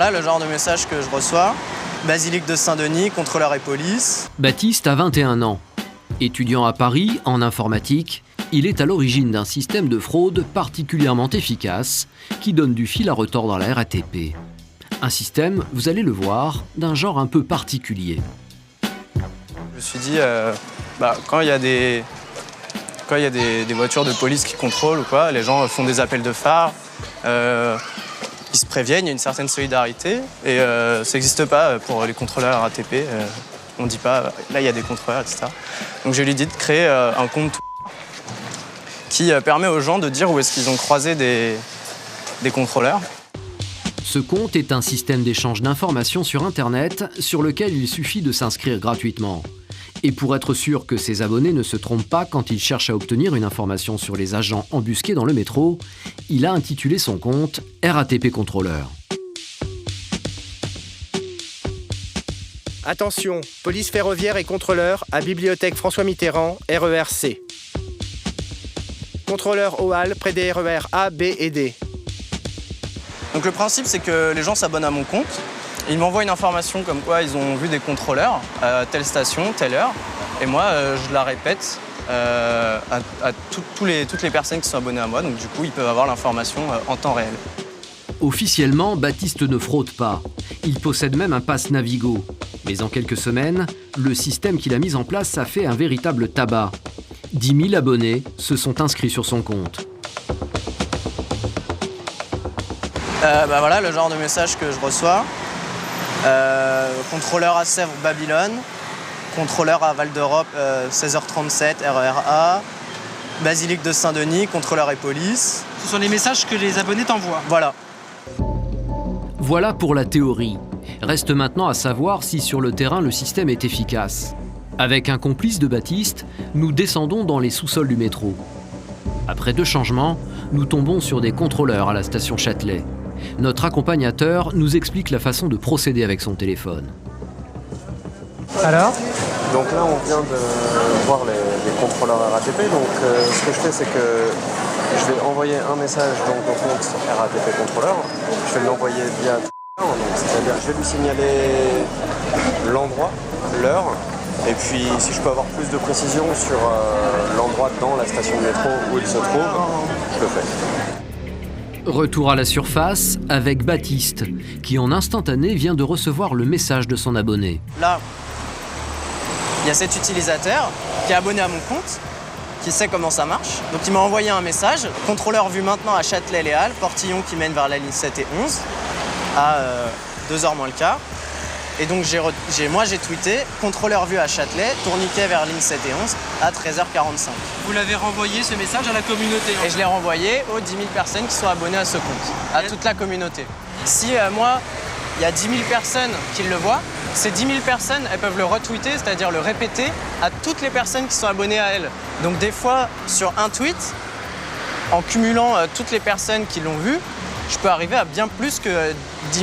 voilà le genre de message que je reçois. Basilique de Saint-Denis, contrôleur et police. Baptiste a 21 ans. Étudiant à Paris en informatique, il est à l'origine d'un système de fraude particulièrement efficace qui donne du fil à retordre dans la RATP. Un système, vous allez le voir, d'un genre un peu particulier. Je me suis dit, quand il y a des voitures de police qui contrôlent ou quoi, les gens font des appels de phare, ils se préviennent, il y a une certaine solidarité et ça n'existe pas pour les contrôleurs RATP. On ne dit pas, là il y a des contrôleurs, etc. Donc je lui ai dit de créer un compte qui permet aux gens de dire où est-ce qu'ils ont croisé des contrôleurs. Ce compte est un système d'échange d'informations sur Internet sur lequel il suffit de s'inscrire gratuitement. Et pour être sûr que ses abonnés ne se trompent pas quand ils cherchent à obtenir une information sur les agents embusqués dans le métro, il a intitulé son compte RATP Contrôleur. Attention, police ferroviaire et contrôleur à bibliothèque François Mitterrand, RER-C. Contrôleur aux halles près des RER A, B et D. Donc le principe, c'est que les gens s'abonnent à mon compte. Ils m'envoient une information comme quoi ils ont vu des contrôleurs à telle station, telle heure. Et moi, je la répète à toutes les personnes qui sont abonnées à moi. Donc du coup, ils peuvent avoir l'information en temps réel. Officiellement, Baptiste ne fraude pas. Il possède même un pass Navigo. Mais en quelques semaines, le système qu'il a mis en place a fait un véritable tabac. 10 000 abonnés se sont inscrits sur son compte. Voilà le genre de message que je reçois. Contrôleur à Sèvres, Babylone. Contrôleur à Val d'Europe, 16h37, RER A. Basilique de Saint-Denis, contrôleur et police. Ce sont les messages que les abonnés t'envoient. Voilà. Voilà pour la théorie. Reste maintenant à savoir si sur le terrain le système est efficace. Avec un complice de Baptiste, nous descendons dans les sous-sols du métro. Après 2 changements, nous tombons sur des contrôleurs à la station Châtelet. Notre accompagnateur nous explique la façon de procéder avec son téléphone. Alors ? Donc là, on vient de voir les contrôleurs RATP. Donc ce que je fais, c'est que je vais envoyer un message donc, au compte RATP contrôleur. Je vais l'envoyer via Twitter. C'est-à-dire je vais lui signaler l'endroit, l'heure. Et puis si je peux avoir plus de précision sur l'endroit dans la station de métro où il se trouve, je le fais. Retour à la surface avec Baptiste, qui en instantané vient de recevoir le message de son abonné. Là, il y a cet utilisateur qui est abonné à mon compte, qui sait comment ça marche. Donc il m'a envoyé un message. Contrôleur vu maintenant à Châtelet-Les Halles, portillon qui mène vers la ligne 7 et 11, à 2h moins le quart. Et donc j'ai tweeté, contrôleur vu à Châtelet, tourniquet vers ligne 7 et 11 à 13h45. Vous l'avez renvoyé ce message à la communauté. Et je l'ai renvoyé aux 10 000 personnes qui sont abonnées à ce compte, à toute la communauté. Si moi, il y a 10 000 personnes qui le voient, ces 10 000 personnes, elles peuvent le retweeter, c'est-à-dire le répéter à toutes les personnes qui sont abonnées à elles. Donc des fois, sur un tweet, en cumulant toutes les personnes qui l'ont vu, je peux arriver à bien plus que 10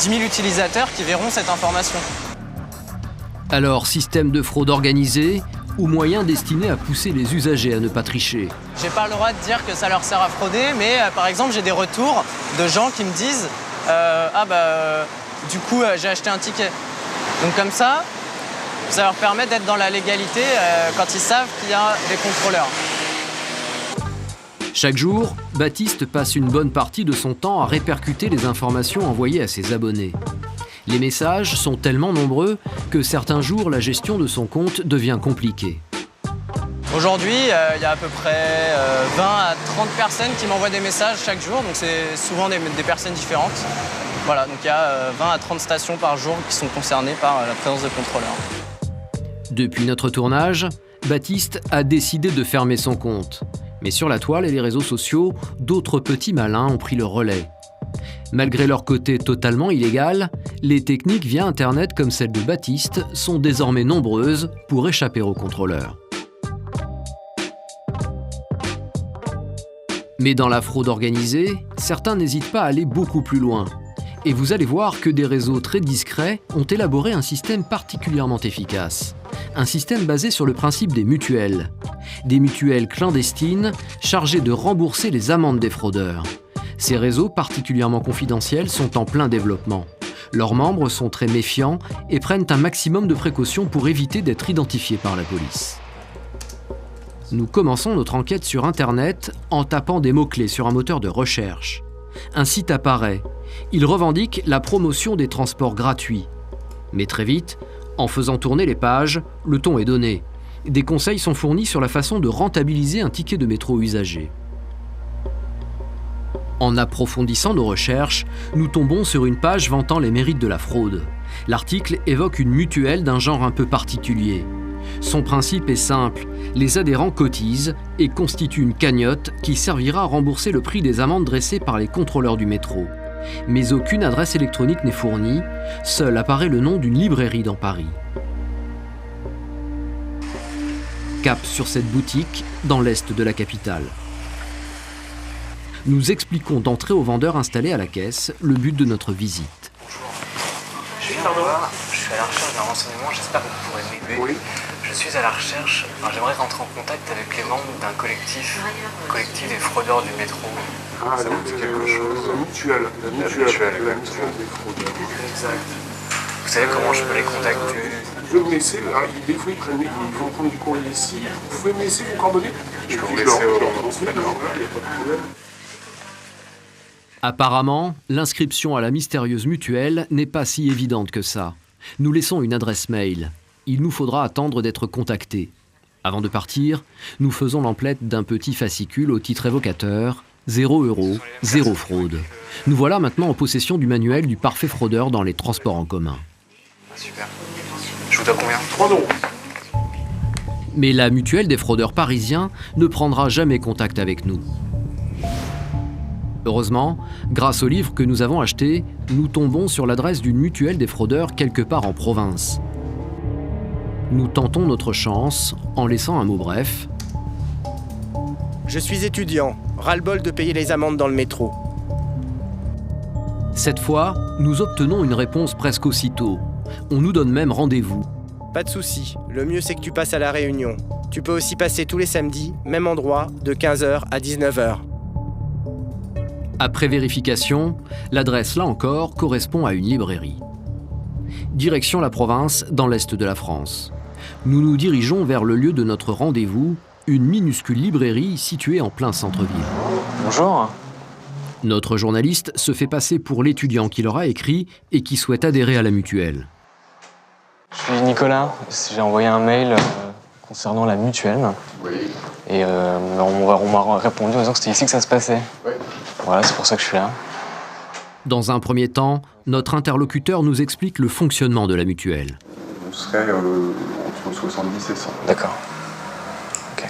000 utilisateurs qui verront cette information. Alors, système de fraude organisé ou moyen destiné à pousser les usagers à ne pas tricher? J'ai pas le droit de dire que ça leur sert à frauder, mais par exemple, j'ai des retours de gens qui me disent du coup, j'ai acheté un ticket. Donc comme ça leur permet d'être dans la légalité quand ils savent qu'il y a des contrôleurs. Chaque jour, Baptiste passe une bonne partie de son temps à répercuter les informations envoyées à ses abonnés. Les messages sont tellement nombreux que certains jours, la gestion de son compte devient compliquée. Aujourd'hui, il y a à peu près 20 à 30 personnes qui m'envoient des messages chaque jour, donc c'est souvent des personnes différentes. Voilà, donc il y a 20 à 30 stations par jour qui sont concernées par la présence de contrôleurs. Depuis notre tournage, Baptiste a décidé de fermer son compte. Mais sur la toile et les réseaux sociaux, d'autres petits malins ont pris le relais. Malgré leur côté totalement illégal, les techniques via Internet comme celle de Baptiste sont désormais nombreuses pour échapper aux contrôleurs. Mais dans la fraude organisée, certains n'hésitent pas à aller beaucoup plus loin. Et vous allez voir que des réseaux très discrets ont élaboré un système particulièrement efficace. Un système basé sur le principe des mutuelles. Des mutuelles clandestines chargées de rembourser les amendes des fraudeurs. Ces réseaux particulièrement confidentiels sont en plein développement. Leurs membres sont très méfiants et prennent un maximum de précautions pour éviter d'être identifiés par la police. Nous commençons notre enquête sur Internet en tapant des mots-clés sur un moteur de recherche. Un site apparaît. Il revendique la promotion des transports gratuits. Mais très vite, en faisant tourner les pages, le ton est donné. Des conseils sont fournis sur la façon de rentabiliser un ticket de métro usagé. En approfondissant nos recherches, nous tombons sur une page vantant les mérites de la fraude. L'article évoque une mutuelle d'un genre un peu particulier. Son principe est simple, les adhérents cotisent et constituent une cagnotte qui servira à rembourser le prix des amendes dressées par les contrôleurs du métro. Mais aucune adresse électronique n'est fournie, seul apparaît le nom d'une librairie dans Paris. Cap sur cette boutique dans l'est de la capitale. Nous expliquons d'entrée au vendeur installé à la caisse le but de notre visite. Je viens de voir, je suis à la recherche d'un renseignement, j'espère que vous pourrez m'aider. Oui. Je suis à la recherche, j'aimerais rentrer en contact avec les membres d'un collectif des fraudeurs du métro. Ah, ça vous dit quelque chose? La mutuelle des fraudeurs. Exact. Vous savez comment je peux les contacter? Je vais vous laisser, des fois ils vont prendre du courrier ici. Vous pouvez me laisser vos coordonnées? Je peux vous laisser au D'accord, il n'y a pas de problème. Apparemment, l'inscription à la mystérieuse mutuelle n'est pas si évidente que ça. Nous laissons une adresse mail. Il nous faudra attendre d'être contactés. Avant de partir, nous faisons l'emplette d'un petit fascicule au titre évocateur « 0 €, 0 fraude ». Nous voilà maintenant en possession du manuel du parfait fraudeur dans les transports en commun. Super. Je vous dois combien? 3 €. Mais la mutuelle des fraudeurs parisiens ne prendra jamais contact avec nous. Heureusement, grâce au livre que nous avons acheté, nous tombons sur l'adresse d'une mutuelle des fraudeurs quelque part en province. Nous tentons notre chance en laissant un mot bref. Je suis étudiant, ras-le-bol de payer les amendes dans le métro. Cette fois, nous obtenons une réponse presque aussitôt. On nous donne même rendez-vous. Pas de souci, le mieux c'est que tu passes à la Réunion. Tu peux aussi passer tous les samedis, même endroit, de 15h à 19h. Après vérification, l'adresse, là encore, correspond à une librairie. Direction la province, dans l'est de la France. Nous nous dirigeons vers le lieu de notre rendez-vous, une minuscule librairie située en plein centre-ville. Bonjour. Notre journaliste se fait passer pour l'étudiant qui leur a écrit et qui souhaite adhérer à la mutuelle. Je suis Nicolas, j'ai envoyé un mail concernant la mutuelle. Oui. Et on m'a répondu en disant que c'était ici que ça se passait. Oui. Voilà, c'est pour ça que je suis là. Dans un premier temps, notre interlocuteur nous explique le fonctionnement de la mutuelle. On serait entre 70 et 100. D'accord. Ok.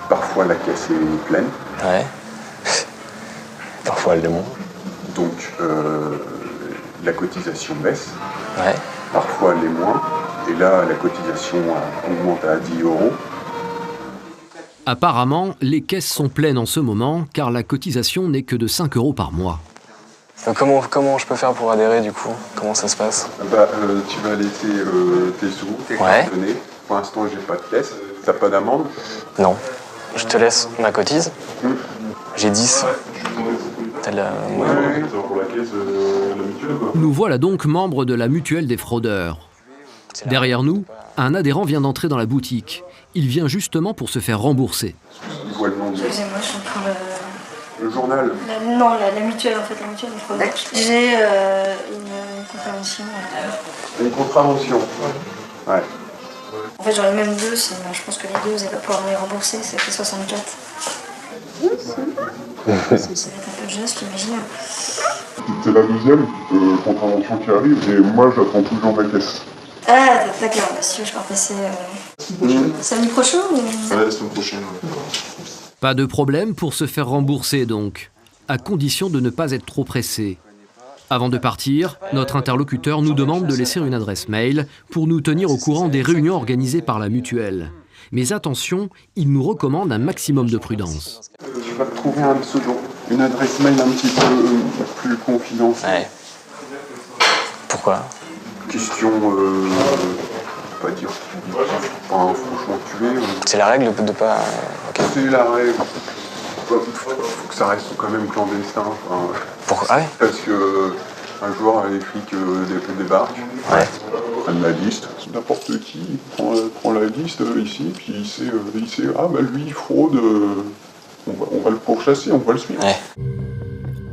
Parfois la caisse est pleine, Ouais. Parfois elle démonte. donc la cotisation baisse. Ouais. Parfois elle est moins. Et là, la cotisation augmente à 10 €. Apparemment, les caisses sont pleines en ce moment car la cotisation n'est que de 5 € par mois. Comment je peux faire pour adhérer du coup? Comment ça se passe? Tu vas laisser tes sous, tes Ouais. coordonnées. Pour l'instant, j'ai pas de caisse. T'as pas d'amende? Non. Je te laisse ma cotise. J'ai 10. T'as de la... Ouais. Pour la caisse, la mutuelle, quoi. Nous voilà donc membres de la mutuelle des fraudeurs. Derrière nous, un adhérent vient d'entrer dans la boutique. Il vient justement pour se faire rembourser. Il voit le nom de... Excusez-moi, je suis en train de... Le journal. La mutuelle, en fait, la mutuelle des fraudeurs. J'ai une contravention. Une contravention. Ouais. En fait, j'en ai même deux, je pense que les deux, vous allez pas pouvoir me les rembourser, ça fait 64. Ça va être un peu juste, j'imagine. C'est la deuxième contravention qui arrive et moi j'attends toujours ma caisse. Ah, d'accord, bah, si je peux repasser samedi prochain ou... Ouais, la semaine prochaine. Pas de problème pour se faire rembourser donc, à condition de ne pas être trop pressé. Avant de partir, notre interlocuteur nous demande de laisser une adresse mail pour nous tenir au courant des réunions organisées par la mutuelle. Mais attention, il nous recommande un maximum de prudence. Tu vas trouver un pseudo, une adresse mail un petit peu plus confidentielle. Ouais. Pourquoi? Question, pas dire. Enfin, franchement, tu es. C'est la règle de pas... Ok. C'est la règle. faut que ça reste quand même clandestin. Enfin, Pourquoi? Ah ouais. parce que un jour, les flics débarquent, Ouais. prennent la liste. N'importe qui prend la liste ici, puis il sait ah bah lui il fraude, on va le pourchasser, on va le suivre. Ouais.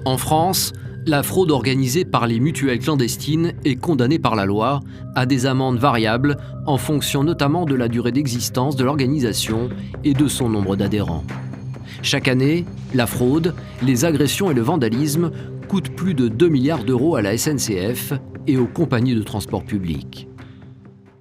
En France, la fraude organisée par les mutuelles clandestines est condamnée par la loi à des amendes variables en fonction notamment de la durée d'existence de l'organisation et de son nombre d'adhérents. Chaque année, la fraude, les agressions et le vandalisme coûtent plus de 2 milliards d'euros à la SNCF et aux compagnies de transport public.